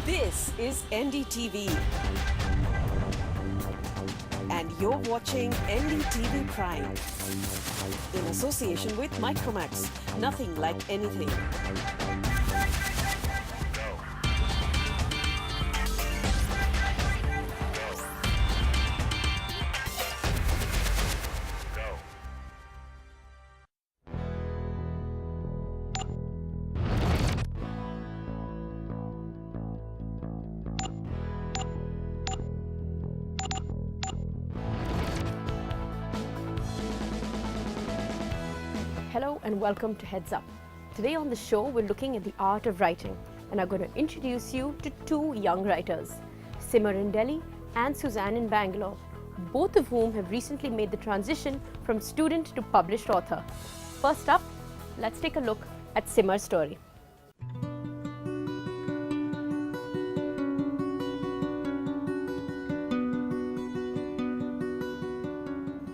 This is NDTV and you're watching NDTV Prime in association with Micromax. Nothing like anything. Hello and welcome to Heads Up. Today on the show, we're looking at the art of writing and are going to introduce you to two young writers, Simar in Delhi and Suzanne in Bangalore, both of whom have recently made the transition from student to published author. First up, let's take a look at Simar's story.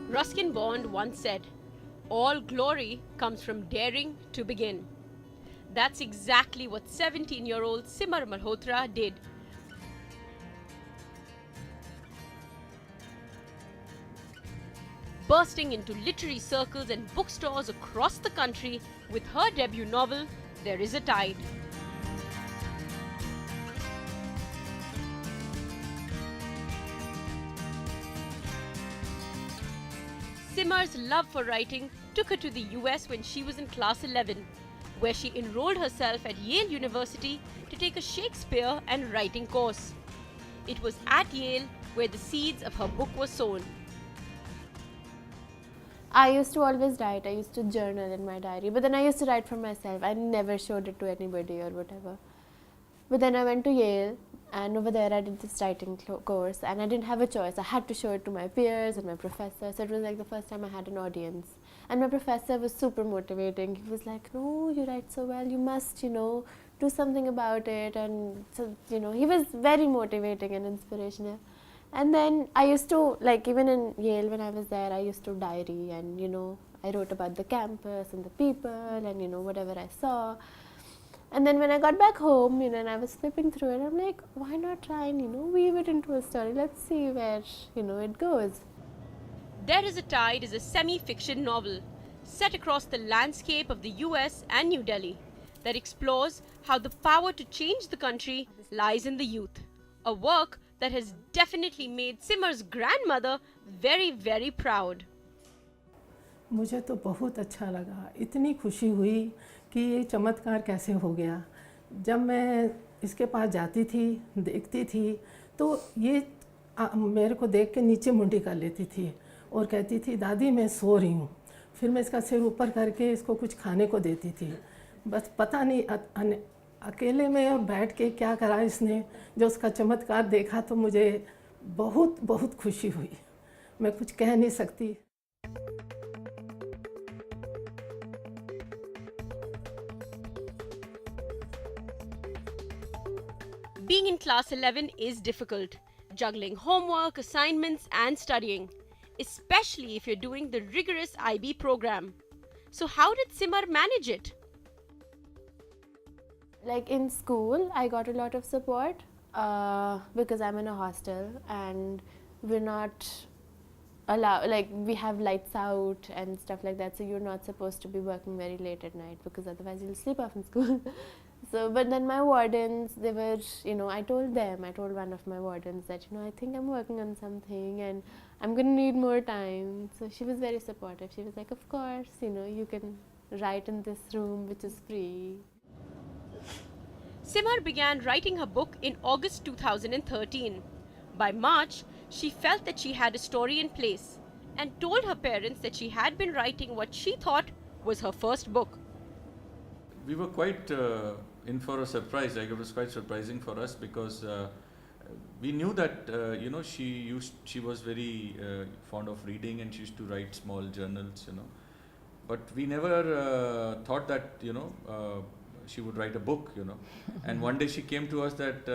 Ruskin Bond once said, "All glory comes from daring to begin." That's exactly what 17-year-old Simar Malhotra did. Bursting into literary circles and bookstores across the country with her debut novel, There Is a Tide. Simar's love for writing took her to the US when she was in class 11, where she enrolled herself at Yale University to take a Shakespeare and writing course. It was at Yale where the seeds of her book were sown. I used to always write. I used to journal in my diary, but then I used to write for myself. I never showed it to anybody or whatever. But then I went to Yale, and over there I did this writing course, and I didn't have a choice. I had to show it to my peers and my professor. So it was like the first time I had an audience. And my professor was super motivating. He was like, "No, you write so well. You must, do something about it." And so, he was very motivating and inspirational. And then I used to, even in Yale when I was there, I used to diary and, I wrote about the campus and the people and, whatever I saw. And then when I got back home, and I was flipping through it, I'm like, why not try and, weave it into a story? Let's see where, it goes. There Is a Tide is a semi-fiction novel set across the landscape of the US and New Delhi that explores how the power to change the country lies in the youth. A work that has definitely made Simar's grandmother very, very proud. मुझे तो बहुत अच्छा लगा, इतनी खुशी हुई कि ये चमत्कार कैसे हो गया। जब मैं इसके पास जाती थी, देखती थी, तो ये मेरे को देख के नीचे मुंडी कर लेती थी और कहती थी, दादी मैं सो रही हूँ। फिर मैं इसका सिर ऊपर करके इसको कुछ खाने को देती थी। बस पता नहीं अकेले में और बैठ के क्या करा इसने। जो उसका चमत्कार देखा तो मुझे बहुत बहुत खुशी हुई, मैं कुछ कह नहीं सकती। Being in class 11 is difficult, juggling homework, assignments and studying, especially if you're doing the rigorous IB program. So how did Simar manage it? Like in school, I got a lot of support because I'm in a hostel and we're not allowed, we have lights out and stuff like that, so you're not supposed to be working very late at night because otherwise you'll sleep off in school. So, but then my wardens, they were, I told one of my wardens that, I think I'm working on something and I'm going to need more time. So she was very supportive. She was like, of course, you can write in this room, which is free. Simar began writing her book in August 2013. By March, she felt that she had a story in place and told her parents that she had been writing what she thought was her first book. We were quite in for a surprise. Like, it was quite surprising for us because we knew that she was very fond of reading and she used to write small journals, but we never thought that she would write a book, And one day she came to us that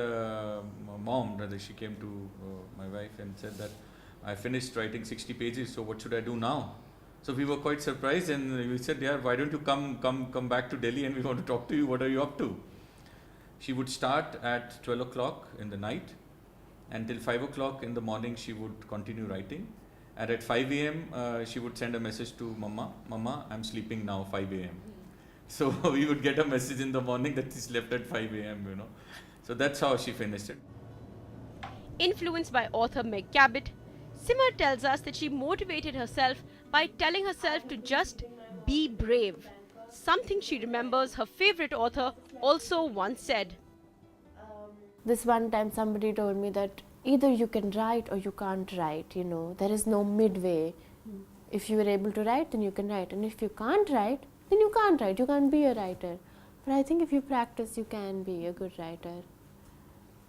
she came to my wife and said that I finished writing 60 pages, so what should I do now? So we were quite surprised, and we said, yeah, why don't you come back to Delhi and we want to talk to you, what are you up to? She would start at 12 o'clock in the night, and till 5 o'clock in the morning she would continue writing. And at 5 a.m. She would send a message to Mama, I'm sleeping now, 5 a.m. So we would get a message in the morning that she slept at 5 a.m., you know. So that's how she finished it. Influenced by author Meg Cabot, Simar tells us that she motivated herself by telling herself to just be brave, something she remembers her favorite author also once said. This one time somebody told me that either you can write or you can't write, you know, there is no midway. If you are able to write, then you can write, and if you can't write, then you can't write, you can't be a writer. But I think if you practice, you can be a good writer.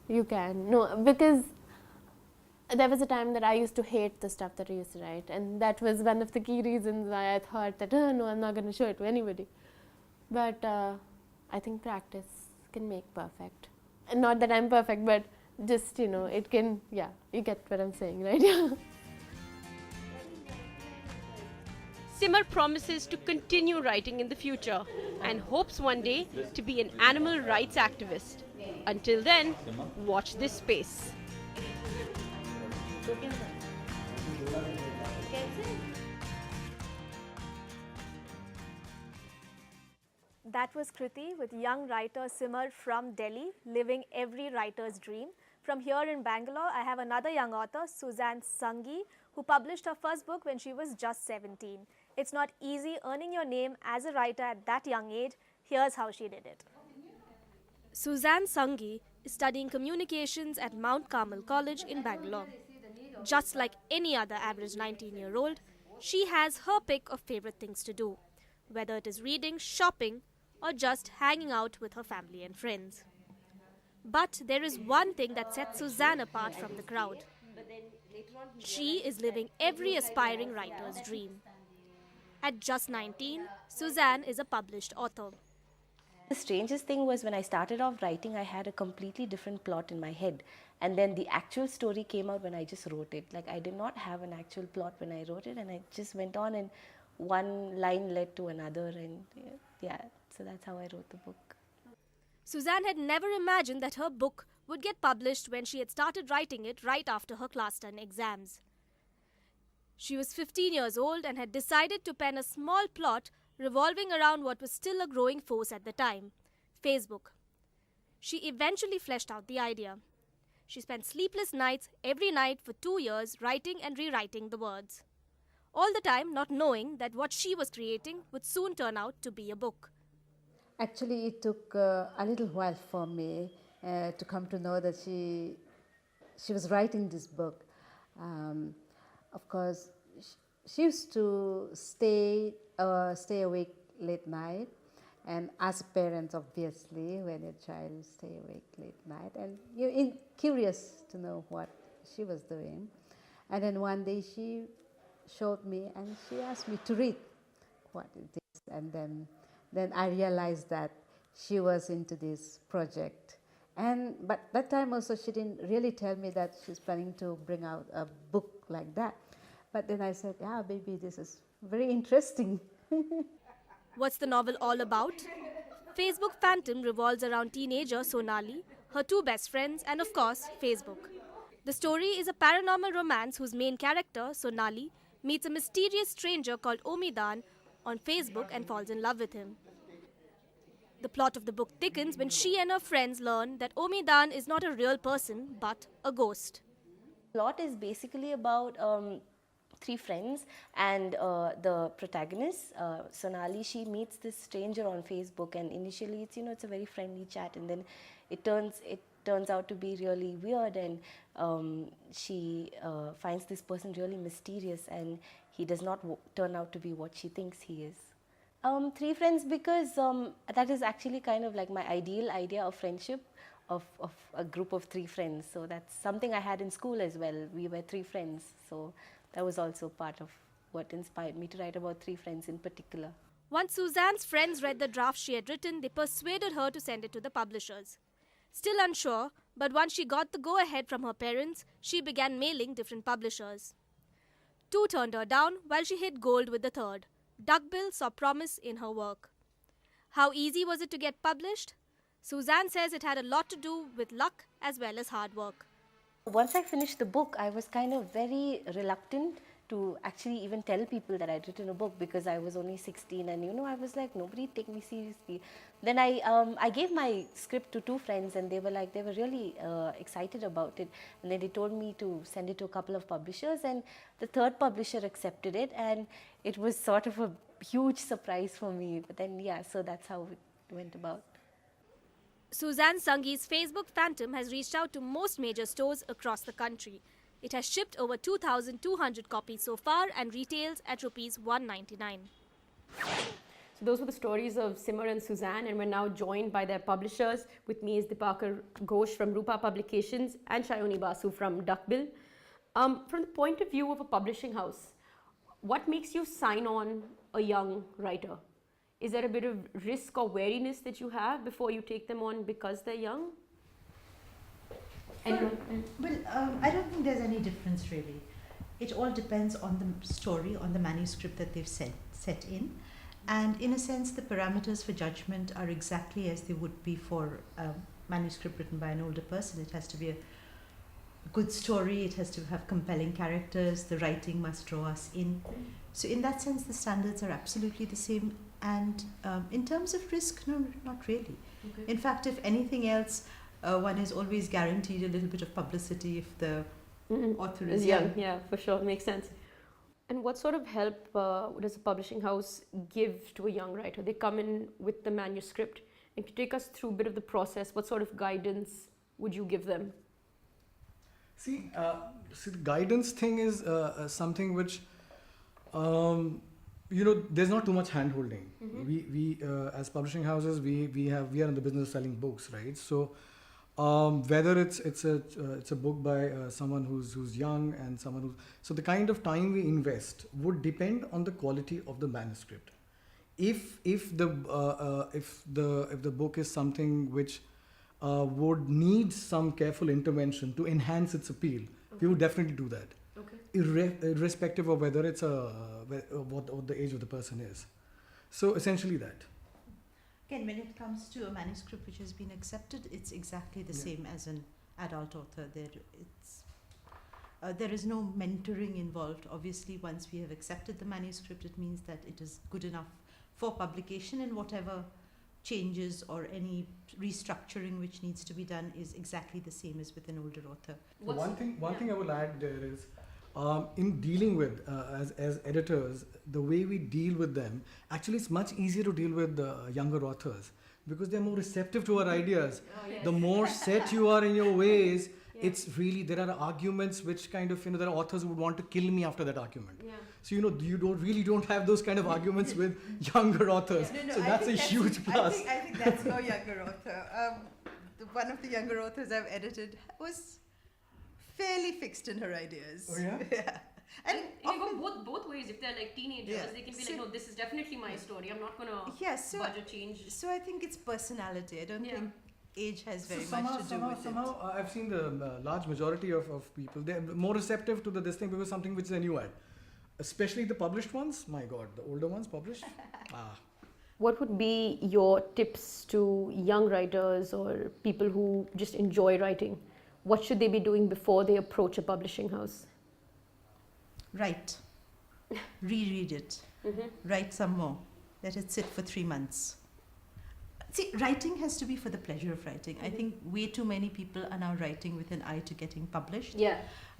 You can. No, because there was a time that I used to hate the stuff that I used to write, and that was one of the key reasons why I thought that, oh, no, I'm not going to show it to anybody. But I think practice can make perfect. And not that I'm perfect, but just, you know, it can, yeah, you get what I'm saying, right? Yeah. Simar promises to continue writing in the future and hopes one day to be an animal rights activist. Until then, watch this space. That was Kriti with young writer Simar from Delhi, living every writer's dream. From here in Bangalore, I have another young author, Suzanne Sangi, who published her first book when she was just 17. It's not easy earning your name as a writer at that young age. Here's how she did it. Suzanne Sangi is studying communications at Mount Carmel College in Bangalore. Just like any other average 19-year-old, she has her pick of favorite things to do, whether it is reading, shopping, or just hanging out with her family and friends. But there is one thing that sets Suzanne apart from the crowd. She is living every aspiring writer's dream. At just 19, Suzanne is a published author. The strangest thing was when I started off writing, I had a completely different plot in my head. And then the actual story came out when I just wrote it. Like, I did not have an actual plot when I wrote it, and I just went on, and one line led to another, and yeah, so that's how I wrote the book. Suzanne had never imagined that her book would get published when she had started writing it right after her class 10 exams. She was 15 years old and had decided to pen a small plot revolving around what was still a growing force at the time, Facebook. She eventually fleshed out the idea. She spent sleepless nights every night for 2 years writing and rewriting the words. All the time not knowing that what she was creating would soon turn out to be a book. Actually, it took a little while for me to come to know that she was writing this book. Of course, she used to stay awake late night, and as parents, obviously, when your child stay awake late night, and you're curious to know what she was doing. And then one day she showed me, and she asked me to read what it is, and then I realized that she was into this project. But that time also she didn't really tell me that she's planning to bring out a book like that. But then I said, yeah, baby, this is very interesting. What's the novel all about? Facebook Phantom revolves around teenager Sonali, her two best friends, and of course, Facebook. The story is a paranormal romance whose main character, Sonali, meets a mysterious stranger called Omidan on Facebook and falls in love with him. The plot of the book thickens when she and her friends learn that Omidan is not a real person, but a ghost. The plot is basically about three friends, and the protagonist, Sonali, she meets this stranger on Facebook, and initially it's a very friendly chat, and then it turns out to be really weird, and she finds this person really mysterious, and he does not turn out to be what she thinks he is. Three friends because that is actually kind of like my ideal idea of friendship, of a group of three friends. So that's something I had in school as well. We were three friends, so that was also part of what inspired me to write about three friends in particular. Once Suzanne's friends read the draft she had written, they persuaded her to send it to the publishers. Still unsure, but once she got the go-ahead from her parents, she began mailing different publishers. Two turned her down, while she hit gold with the third. Duckbill saw promise in her work. How easy was it to get published? Suzanne says it had a lot to do with luck as well as hard work. Once I finished the book, I was kind of very reluctant to actually even tell people that I'd written a book because I was only 16 and I was like, nobody take me seriously. Then I gave my script to 2 friends and they were really excited about it, and then they told me to send it to a couple of publishers, and the 3rd publisher accepted it, and it was sort of a huge surprise for me. But then so that's how it went about. Suzanne Sangi's Facebook Phantom has reached out to most major stores across the country. It has shipped over 2,200 copies so far and retails at Rs 199. So those were the stories of Simar and Suzanne, and we're now joined by their publishers. With me is Dipakar Ghosh from Rupa Publications and Shayoni Basu from Duckbill. From the point of view of a publishing house, what makes you sign on a young writer? Is there a bit of risk or wariness that you have before you take them on because they're young? Well, I don't think there's any difference really. It all depends on the story, on the manuscript that they've set in. And in a sense, the parameters for judgment are exactly as they would be for a manuscript written by an older person. It has to be a good story, it has to have compelling characters, the writing must draw us in. So in that sense, the standards are absolutely the same. And in terms of risk, no, not really. Okay. In fact, if anything else, one is always guaranteed a little bit of publicity if the author is young. Yeah, for sure, makes sense. And what sort of help does a publishing house give to a young writer? They come in with the manuscript, and if you take us through a bit of the process, what sort of guidance would you give them? See, the guidance thing is something which, there's not too much hand-holding. We as publishing houses, we are in the business of selling books, right? So whether it's a book by someone who's young and someone who, so the kind of time we invest would depend on the quality of the manuscript. If the book is something which would need some careful intervention to enhance its appeal, we would definitely do that. Okay. Irrespective of whether it's what the age of the person is. So essentially that. Again, when it comes to a manuscript which has been accepted, it's exactly the same as an adult author. There is no mentoring involved. Obviously, once we have accepted the manuscript, it means that it is good enough for publication, and whatever changes or any restructuring which needs to be done is exactly the same as with an older author. One thing I will add there is, in dealing with, as editors, the way we deal with them, actually it's much easier to deal with younger authors because they're more receptive to our ideas. The more set you are in your ways, it's really, there are arguments which kind of, there are authors who would want to kill me after that argument. So, you don't have those kind of arguments with younger authors. So that's a huge plus. I think that's no younger author. One of the younger authors I've edited was fairly fixed in her ideas. Oh yeah? Yeah. And you go both ways. If they're like teenagers, they can be So, like, no, this is definitely my story. I'm not going to budge or change. So I think it's personality. I don't think age has very So much to do with somehow I've seen the large majority of people, they're more receptive to this thing because something which is a new ad. Especially the published ones, my God, the older ones published. What would be your tips to young writers or people who just enjoy writing? What should they be doing before they approach a publishing house? Write. Reread it. Write some more. Let it sit for 3 months. See, writing has to be for the pleasure of writing. I think way too many people are now writing with an eye to getting published.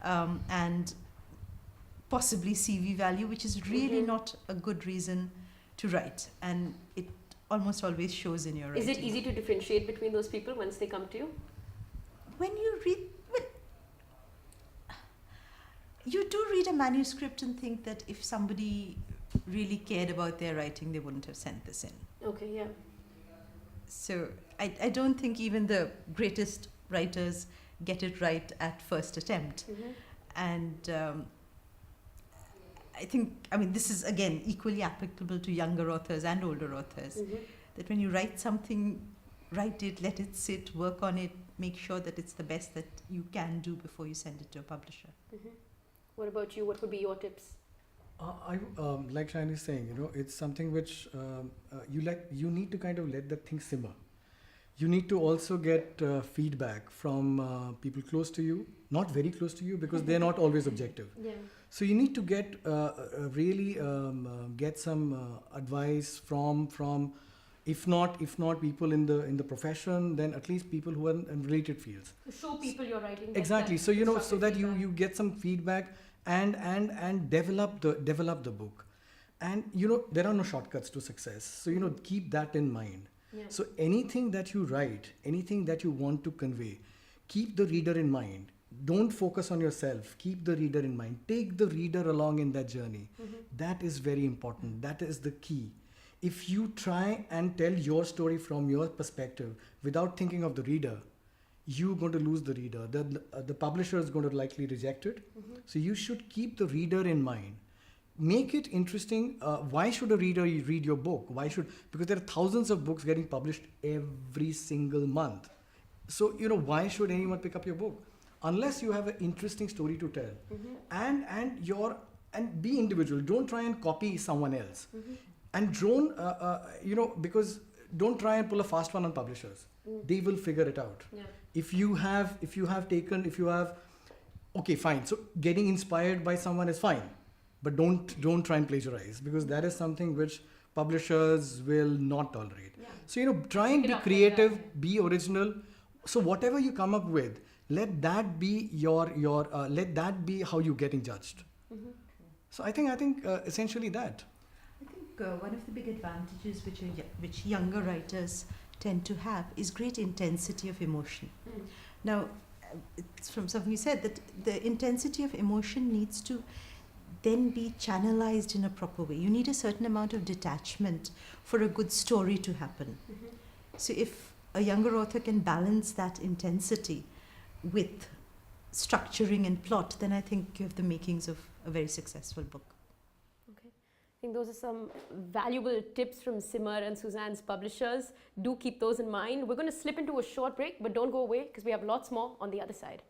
And possibly CV value, which is really not a good reason to write. And it almost always shows in your writing. Is it easy to differentiate between those people once they come to you? When you read, you do read a manuscript and think that if somebody really cared about their writing, they wouldn't have sent this in. Okay, yeah. So I don't think even the greatest writers get it right at first attempt. And I think, this is again equally applicable to younger authors and older authors. That when you write something, write it, let it sit, work on it, make sure that it's the best that you can do before you send it to a publisher. What about you? What would be your tips? Like Shani is saying, it's something which you need to kind of let that thing simmer. You need to also get feedback from people close to you, not very close to you, because they're not always objective. Yeah. So you need to get really get some advice from if not people in the profession, then at least people who are in related fields. Show people you're writing. Exactly. So so that you get some feedback and develop the book. And there are no shortcuts to success. So keep that in mind. Yeah. So anything that you write, anything that you want to convey, keep the reader in mind. Don't focus on yourself. Keep the reader in mind. Take the reader along in that journey. That is very important. That is the key. If you try and tell your story from your perspective without thinking of the reader, you're going to lose the reader. The publisher is going to likely reject it. So you should keep the reader in mind. Make it interesting. Why should a reader read your book? Because there are thousands of books getting published every single month. So why should anyone pick up your book? Unless you have an interesting story to tell. And be individual. Don't try and copy someone else. And because don't try and pull a fast one on publishers. They will figure it out. Yeah. If you have okay, fine. So getting inspired by someone is fine, but don't try and plagiarize, because that is something which publishers will not tolerate. Yeah. So try and be creative, be original. So whatever you come up with, let that be let that be how you're getting judged. So I think essentially that. I think one of the big advantages which younger writers tend to have is great intensity of emotion. Now, it's from something you said, that the intensity of emotion needs to then be channelized in a proper way. You need a certain amount of detachment for a good story to happen. So if a younger author can balance that intensity with structuring and plot, then I think you have the makings of a very successful book. Okay. I think those are some valuable tips from Simar and Suzanne's publishers. Do keep those in mind. We're going to slip into a short break, but don't go away because we have lots more on the other side.